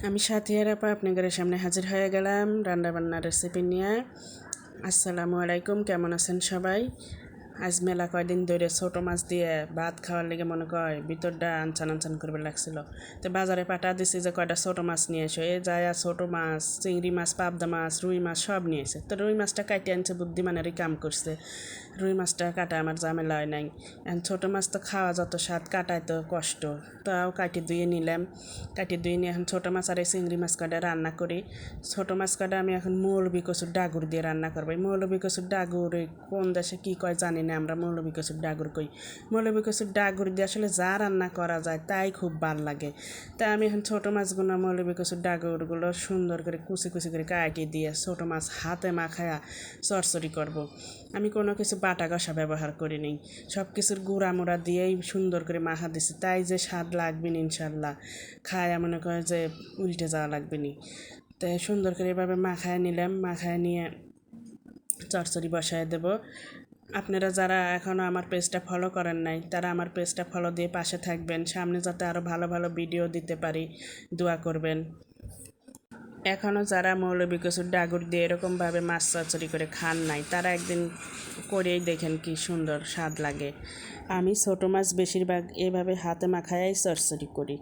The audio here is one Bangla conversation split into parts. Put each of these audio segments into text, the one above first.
আমি সাথিয়ার আপা আপনাদের সামনে হাজির হয়ে গেলাম রান্নাবান্নার রেসিপি নিয়ে। আসসালামু আলাইকুম, কেমন আছেন সবাই? আজ মেলা কয়দিন ধরে ছোটো মাছ দিয়ে ভাত খাওয়ার লেগে মনে কয় ভিতরটা আনচান আনচান করবে লাগছিল। তো বাজারে পাঠা দিছি যে কয়টা ছোটো মাছ নিয়ে এসো, এ যায় ছোটো মাছ, চিংড়ি মাছ, পাবদা মাছ, রুই মাছ সব নিয়ে এসে। তো রুই মাছটা কাটে আনছে, বুদ্ধিমানেরই কাম করছে। রুই মাছটা কাটা আমার ঝামেলা হয় নাই। এখন ছোটো মাছ তো খাওয়া যত স্বাদ, কাটায় তো কষ্ট। তাও কাটি ধুয়ে নিলাম, কাটি ধুয়ে নিয়ে এখন ছোটো মাছ আর এই চিংড়ি মাছ কটা রান্না করি। ছোটো মাছ কটা আমি এখন মৌলবি কচুর ডাগুর দিয়ে রান্না করবো। এই মৌলবি কচুর ডাগুর কোন দেশে কী কয় জানি না, আমরা মৌলবি কচুর ডাগুর কই। মৌলবি কচুর ডাগুর দিয়ে আসলে যা রান্না করা যায় তাই খুব ভাল লাগে। তাই আমি এখন ছোটো মাছগুলো মৌলবি কচুর ডাগুরগুলো সুন্দর করে কুচি কুচি করে কাটি দিয়ে ছোটো মাছ হাতে মাখায়া চরচরি করব। আমি কোনো কিছু বাটা কষা ব্যবহার করি নি, সব কিছুর গুঁড়া মুড়া দিয়েই সুন্দর করে মাখা দিছি। তাই যে স্বাদ লাগবে না ইনশাল্লাহ, খায়া মনে করে যে উল্টে যাওয়া লাগবে না। তাই সুন্দর করে এভাবে মাখায় নিলাম, মাখায় নিয়ে চরচরি বসায় দেব। আপনারা যারা এখনও আমার পেজটা ফলো করেন নাই তারা আমার পেজটা ফলো দিয়ে পাশে থাকবেন, সামনে যাতে আরও ভালো ভালো ভিডিও দিতে পারি দোয়া করবেন। এখনও যারা মৌলবি কচুর ডাগুর দিয়ে এরকমভাবে মাছ চচ্চড়ি করে খান নাই তারা একদিন করেই দেখেন কি সুন্দর স্বাদ লাগে। আমি ছোটো মাছ বেশিরভাগ এভাবে হাতে মাখায়াই চচ্চড়ি করি,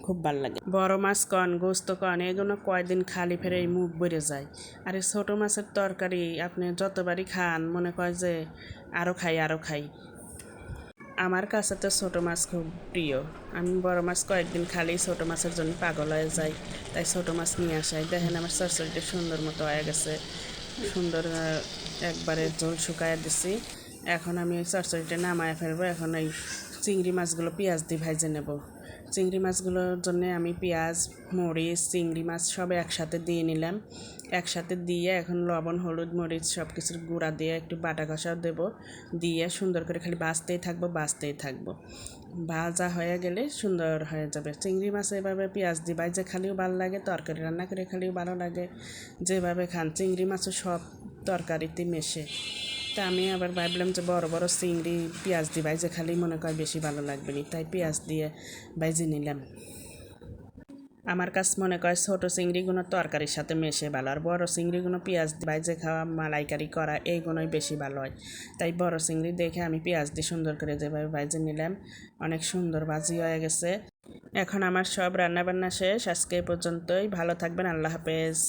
খুব ভালো লাগে। বড় মাছ কন, গোস্ত কন, এগুলো কয়দিন খালি ফেরে এই মুখ ভরে যায়। আর এই ছোটো মাছের তরকারি আপনি যতবারই খান মনে করে যে আরও খাই আরও খাই। আমার কাছে তো ছোটো মাছ খুব প্রিয়। আমি বড় মাছ কয়েকদিন খালি ছোটো মাছের জন্য পাগল হয়ে যাই, তাই ছোটো মাছ নিয়ে আসাই। দেখেন আমার চচ্চড়িটা সুন্দর মতো হয়ে গেছে, সুন্দর একবারে জল শুকায় দিছি। এখন আমি ওই চচ্চড়িটা নামায় ফেলবো। এখন এই চিংড়ি মাছগুলো পেঁয়াজ দিয়ে ভাজে নেব। চিংড়ি মাছগুলোর জন্য আমি পেঁয়াজ, মরিচ, চিংড়ি মাছ সব একসাথে দিয়ে নিলাম। একসাথে দিয়ে এখন লবণ, হলুদ, মরিচ সব কিছুর গুঁড়া দিয়ে একটু বাটা কষাও দেবো, দিয়ে সুন্দর করে খালি ভাজতেই থাকবো। ভাজা হয়ে গেলে সুন্দর হয়ে যাবে। চিংড়ি মাছ এভাবে পেঁয়াজ দিয়ে ভাজে খালিও ভালো লাগে, তরকারি রান্না করে খালিও ভালো লাগে। যেভাবে খান চিংড়ি মাছও সব তরকারিতে মেশে। তা আমি আবার ভাবলাম যে বড় বড় চিংড়ি পেঁয়াজ দিয়ে ভাজে খালি মনে হয় বেশি ভালো লাগবে না, তাই পেঁয়াজ দিয়ে ভাজে নিলাম। আমার কাছে মনে হয় ছোটো চিংড়িগুলো তরকারির সাথে মেশে ভালো, আর বড় চিংড়িগুলো পেঁয়াজ দিয়ে ভাজে খাওয়া, মালাইকারি করা এইগুলোই বেশি ভালো হয়। তাই বড় চিংড়ি দেখে আমি পেঁয়াজ দিয়ে সুন্দর করে যেভাবে ভাজে নিলাম, অনেক সুন্দর ভাজি হয়ে গেছে। এখন আমার সব রান্নাবান্না শেষ। আজকে এই পর্যন্তই, ভালো থাকবেন, আল্লাহ হাফেজ।